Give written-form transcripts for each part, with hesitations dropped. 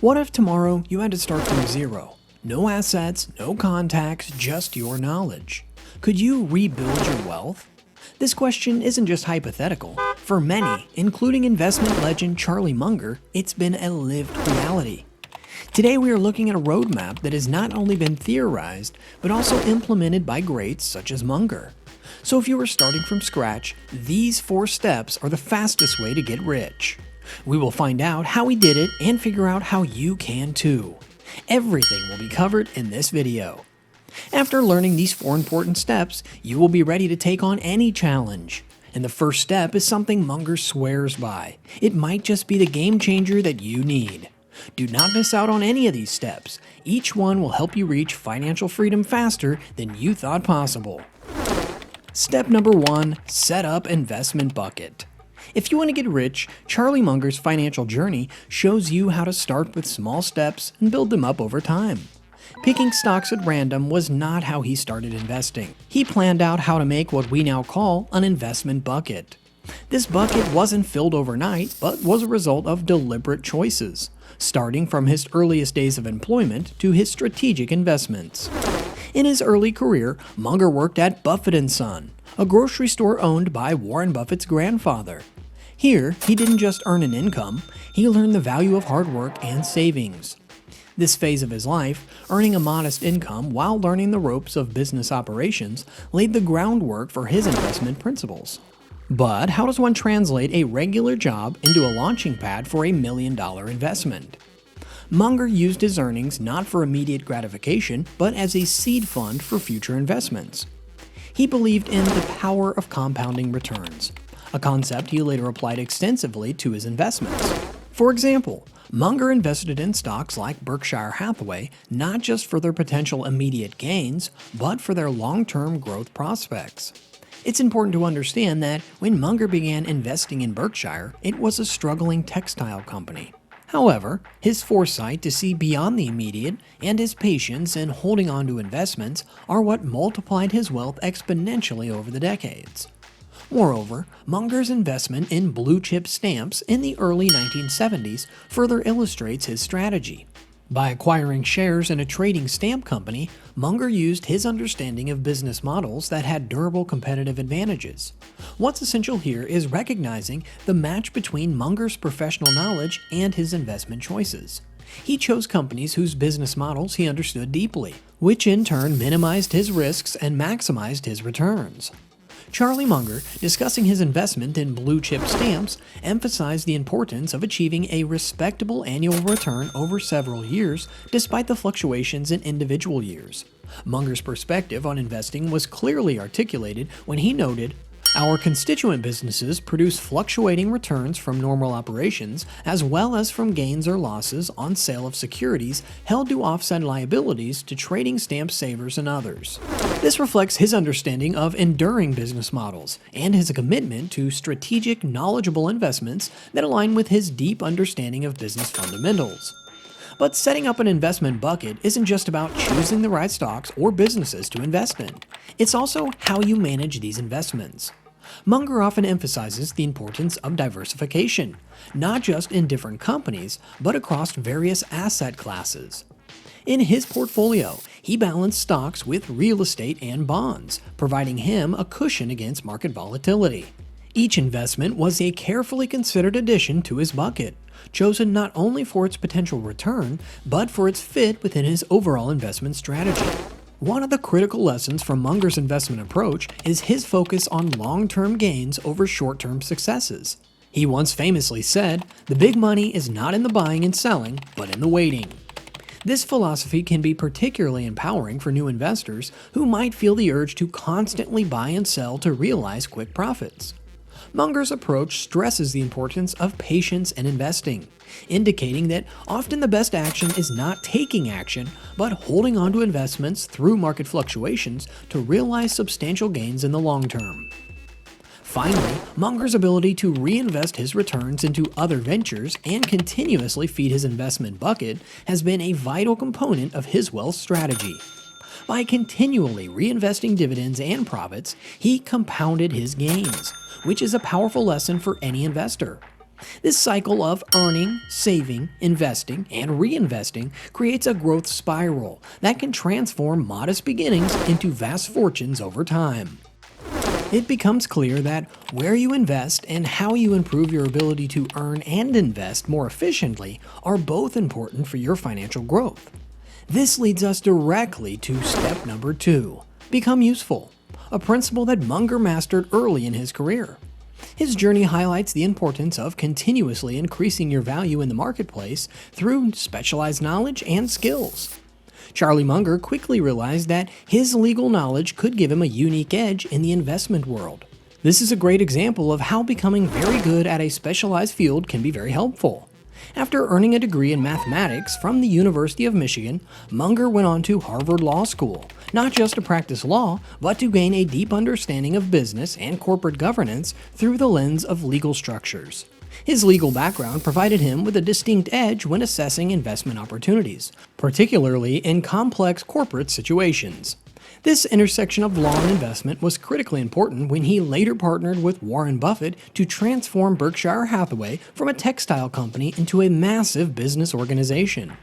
What if tomorrow you had to start from zero? No assets, no contacts, just your knowledge. Could you rebuild your wealth? This question isn't just hypothetical. For many, including investment legend Charlie Munger, it's been a lived reality. Today we are looking at a roadmap that has not only been theorized, but also implemented by greats such as Munger. So if you are starting from scratch, these 4 steps are the fastest way to get rich. We will find out how he did it and figure out how you can too. Everything will be covered in this video. After learning these 4 important steps, you will be ready to take on any challenge. And the first step is something Munger swears by. It might just be the game changer that you need. Do not miss out on any of these steps. Each one will help you reach financial freedom faster than you thought possible. Step number 1, set up investment bucket. If you want to get rich, Charlie Munger's financial journey shows you how to start with small steps and build them up over time. Picking stocks at random was not how he started investing. He planned out how to make what we now call an investment bucket. This bucket wasn't filled overnight, but was a result of deliberate choices, starting from his earliest days of employment to his strategic investments. In his early career, Munger worked at Buffett & Son, a grocery store owned by Warren Buffett's grandfather. Here, he didn't just earn an income, he learned the value of hard work and savings. This phase of his life, earning a modest income while learning the ropes of business operations, laid the groundwork for his investment principles. But how does one translate a regular job into a launching pad for a $1 million investment? Munger used his earnings not for immediate gratification, but as a seed fund for future investments. He believed in the power of compounding returns, a concept he later applied extensively to his investments. For example, Munger invested in stocks like Berkshire Hathaway not just for their potential immediate gains, but for their long-term growth prospects. It's important to understand that when Munger began investing in Berkshire, it was a struggling textile company. However, his foresight to see beyond the immediate and his patience in holding on to investments are what multiplied his wealth exponentially over the decades. Moreover, Munger's investment in blue-chip stamps in the early 1970s further illustrates his strategy. By acquiring shares in a trading stamp company, Munger used his understanding of business models that had durable competitive advantages. What's essential here is recognizing the match between Munger's professional knowledge and his investment choices. He chose companies whose business models he understood deeply, which in turn minimized his risks and maximized his returns. Charlie Munger, discussing his investment in blue-chip stamps, emphasized the importance of achieving a respectable annual return over several years despite the fluctuations in individual years. Munger's perspective on investing was clearly articulated when he noted, "Our constituent businesses produce fluctuating returns from normal operations as well as from gains or losses on sale of securities held to offset liabilities to trading stamp savers and others." This reflects his understanding of enduring business models and his commitment to strategic, knowledgeable investments that align with his deep understanding of business fundamentals. But setting up an investment bucket isn't just about choosing the right stocks or businesses to invest in. It's also how you manage these investments. Munger often emphasizes the importance of diversification, not just in different companies, but across various asset classes. In his portfolio, he balanced stocks with real estate and bonds, providing him a cushion against market volatility. Each investment was a carefully considered addition to his bucket, chosen not only for its potential return, but for its fit within his overall investment strategy. One of the critical lessons from Munger's investment approach is his focus on long-term gains over short-term successes. He once famously said, "The big money is not in the buying and selling, but in the waiting." This philosophy can be particularly empowering for new investors who might feel the urge to constantly buy and sell to realize quick profits. Munger's approach stresses the importance of patience in investing, indicating that often the best action is not taking action, but holding on to investments through market fluctuations to realize substantial gains in the long term. Finally, Munger's ability to reinvest his returns into other ventures and continuously feed his investment bucket has been a vital component of his wealth strategy. By continually reinvesting dividends and profits, he compounded his gains, which is a powerful lesson for any investor. This cycle of earning, saving, investing, and reinvesting creates a growth spiral that can transform modest beginnings into vast fortunes over time. It becomes clear that where you invest and how you improve your ability to earn and invest more efficiently are both important for your financial growth. This leads us directly to step number 2, become useful, a principle that Munger mastered early in his career. His journey highlights the importance of continuously increasing your value in the marketplace through specialized knowledge and skills. Charlie Munger quickly realized that his legal knowledge could give him a unique edge in the investment world. This is a great example of how becoming very good at a specialized field can be very helpful. After earning a degree in mathematics from the University of Michigan, Munger went on to Harvard Law School, not just to practice law, but to gain a deep understanding of business and corporate governance through the lens of legal structures. His legal background provided him with a distinct edge when assessing investment opportunities, particularly in complex corporate situations. This intersection of law and investment was critically important when he later partnered with Warren Buffett to transform Berkshire Hathaway from a textile company into a massive business organization.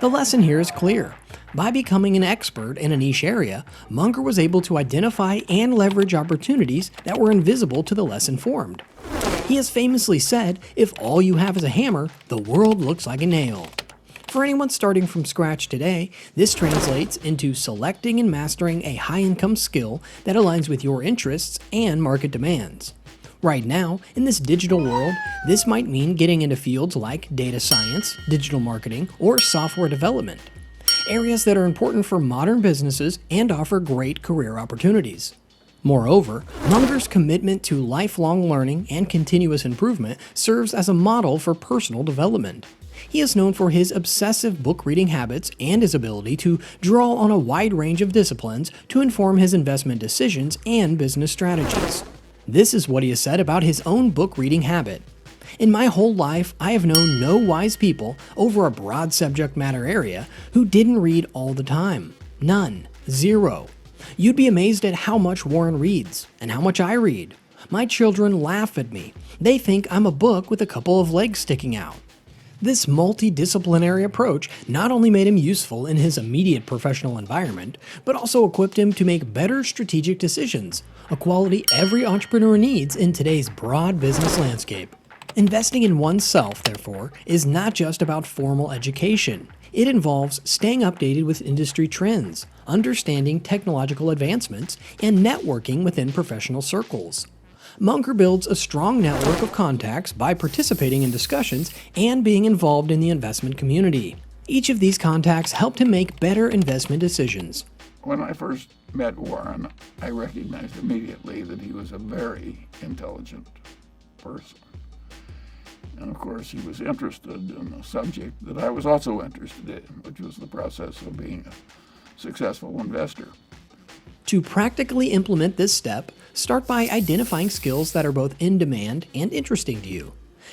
The lesson here is clear. By becoming an expert in a niche area, Munger was able to identify and leverage opportunities that were invisible to the less informed. He has famously said, "If all you have is a hammer, the world looks like a nail." For anyone starting from scratch today, this translates into selecting and mastering a high-income skill that aligns with your interests and market demands. Right now, in this digital world, this might mean getting into fields like data science, digital marketing, or software development, areas that are important for modern businesses and offer great career opportunities. Moreover, Munger's commitment to lifelong learning and continuous improvement serves as a model for personal development. He is known for his obsessive book reading habits and his ability to draw on a wide range of disciplines to inform his investment decisions and business strategies. This is what he has said about his own book reading habit. "In my whole life, I have known no wise people over a broad subject matter area who didn't read all the time. None. Zero. You'd be amazed at how much Warren reads and how much I read. My children laugh at me. They think I'm a book with a couple of legs sticking out." This multidisciplinary approach not only made him useful in his immediate professional environment, but also equipped him to make better strategic decisions, a quality every entrepreneur needs in today's broad business landscape. Investing in oneself, therefore, is not just about formal education. It involves staying updated with industry trends, understanding technological advancements, and networking within professional circles. Munger builds a strong network of contacts by participating in discussions and being involved in the investment community. Each of these contacts helped him make better investment decisions. When I first met Warren, I recognized immediately that he was a very intelligent person. And of course, he was interested in a subject that I was also interested in, which was the process of being a successful investor. To practically implement this step, start by identifying skills that are both in demand and interesting to you.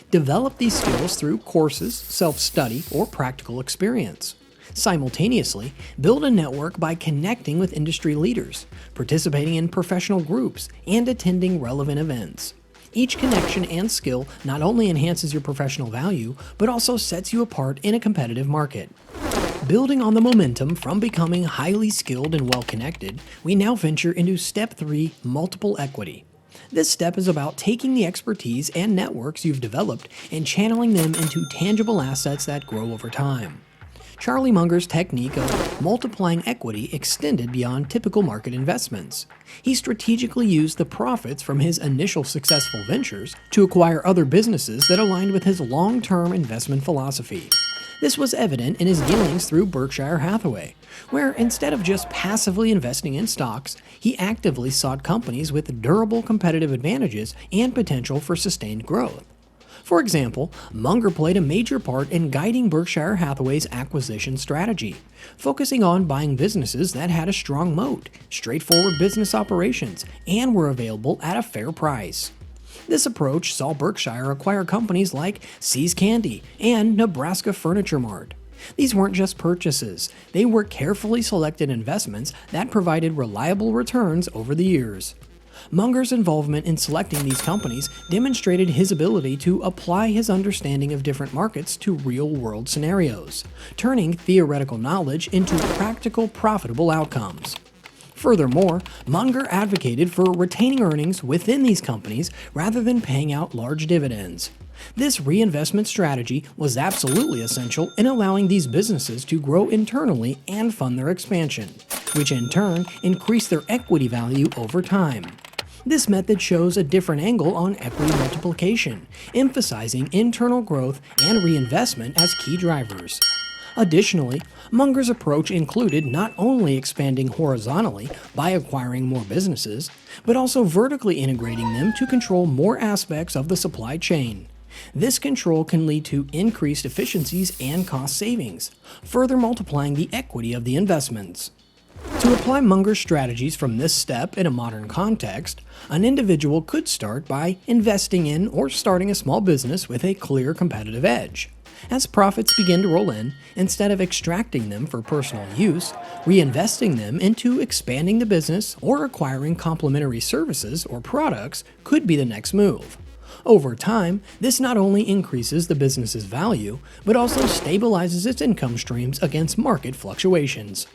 Develop these skills through courses, self-study, or practical experience. Simultaneously, build a network by connecting with industry leaders, participating in professional groups, and attending relevant events. Each connection and skill not only enhances your professional value, but also sets you apart in a competitive market. Building on the momentum from becoming highly skilled and well-connected, we now venture into Step 3, multiple equity. This step is about taking the expertise and networks you've developed and channeling them into tangible assets that grow over time. Charlie Munger's technique of multiplying equity extended beyond typical market investments. He strategically used the profits from his initial successful ventures to acquire other businesses that aligned with his long-term investment philosophy. This was evident in his dealings through Berkshire Hathaway, where instead of just passively investing in stocks, he actively sought companies with durable competitive advantages and potential for sustained growth. For example, Munger played a major part in guiding Berkshire Hathaway's acquisition strategy, focusing on buying businesses that had a strong moat, straightforward business operations, and were available at a fair price. This approach saw Berkshire acquire companies like See's Candy and Nebraska Furniture Mart. These weren't just purchases, they were carefully selected investments that provided reliable returns over the years. Munger's involvement in selecting these companies demonstrated his ability to apply his understanding of different markets to real-world scenarios, turning theoretical knowledge into practical, profitable outcomes. Furthermore, Munger advocated for retaining earnings within these companies rather than paying out large dividends. This reinvestment strategy was absolutely essential in allowing these businesses to grow internally and fund their expansion, which in turn increased their equity value over time. This method shows a different angle on equity multiplication, emphasizing internal growth and reinvestment as key drivers. Additionally, Munger's approach included not only expanding horizontally by acquiring more businesses, but also vertically integrating them to control more aspects of the supply chain. This control can lead to increased efficiencies and cost savings, further multiplying the equity of the investments. To apply Munger's strategies from this step in a modern context, an individual could start by investing in or starting a small business with a clear competitive edge. As profits begin to roll in, instead of extracting them for personal use, reinvesting them into expanding the business or acquiring complementary services or products could be the next move. Over time, this not only increases the business's value, but also stabilizes its income streams against market fluctuations.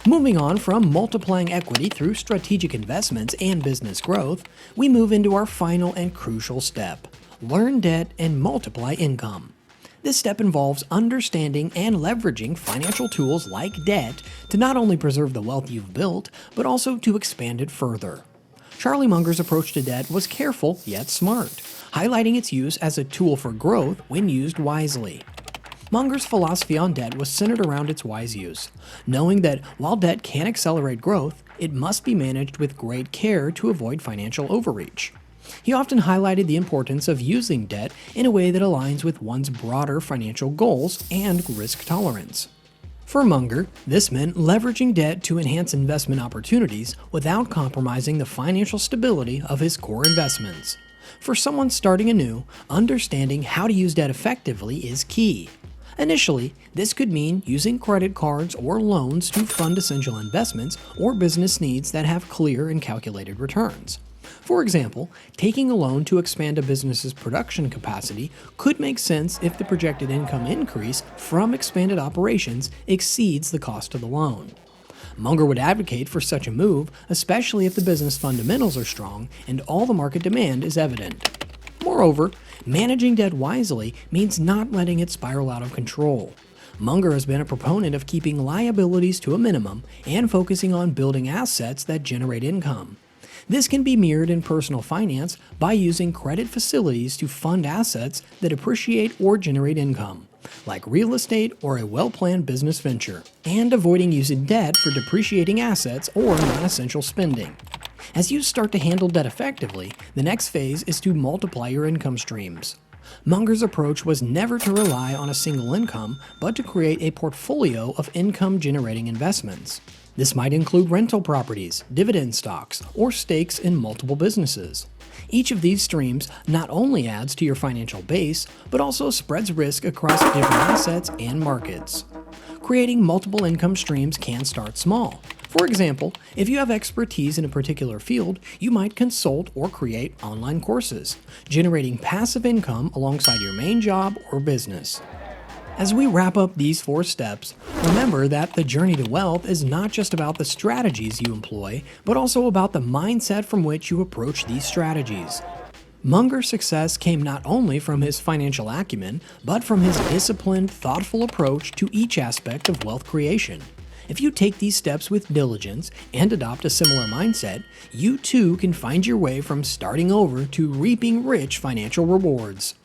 Moving on from multiplying equity through strategic investments and business growth, we move into our final and crucial step: learn debt and multiply income. This step involves understanding and leveraging financial tools like debt to not only preserve the wealth you've built, but also to expand it further. Charlie Munger's approach to debt was careful yet smart, highlighting its use as a tool for growth when used wisely. Munger's philosophy on debt was centered around its wise use, knowing that while debt can accelerate growth, it must be managed with great care to avoid financial overreach. He often highlighted the importance of using debt in a way that aligns with one's broader financial goals and risk tolerance. For Munger, this meant leveraging debt to enhance investment opportunities without compromising the financial stability of his core investments. For someone starting anew, understanding how to use debt effectively is key. Initially, this could mean using credit cards or loans to fund essential investments or business needs that have clear and calculated returns. For example, taking a loan to expand a business's production capacity could make sense if the projected income increase from expanded operations exceeds the cost of the loan. Munger would advocate for such a move, especially if the business fundamentals are strong and all the market demand is evident. Moreover, managing debt wisely means not letting it spiral out of control. Munger has been a proponent of keeping liabilities to a minimum and focusing on building assets that generate income. This can be mirrored in personal finance by using credit facilities to fund assets that appreciate or generate income, like real estate or a well-planned business venture, and avoiding using debt for depreciating assets or non-essential spending. As you start to handle debt effectively, the next phase is to multiply your income streams. Munger's approach was never to rely on a single income, but to create a portfolio of income-generating investments. This might include rental properties, dividend stocks, or stakes in multiple businesses. Each of these streams not only adds to your financial base, but also spreads risk across different assets and markets. Creating multiple income streams can start small. For example, if you have expertise in a particular field, you might consult or create online courses, generating passive income alongside your main job or business. As we wrap up these 4 steps, remember that the journey to wealth is not just about the strategies you employ, but also about the mindset from which you approach these strategies. Munger's success came not only from his financial acumen, but from his disciplined, thoughtful approach to each aspect of wealth creation. If you take these steps with diligence and adopt a similar mindset, you too can find your way from starting over to reaping rich financial rewards.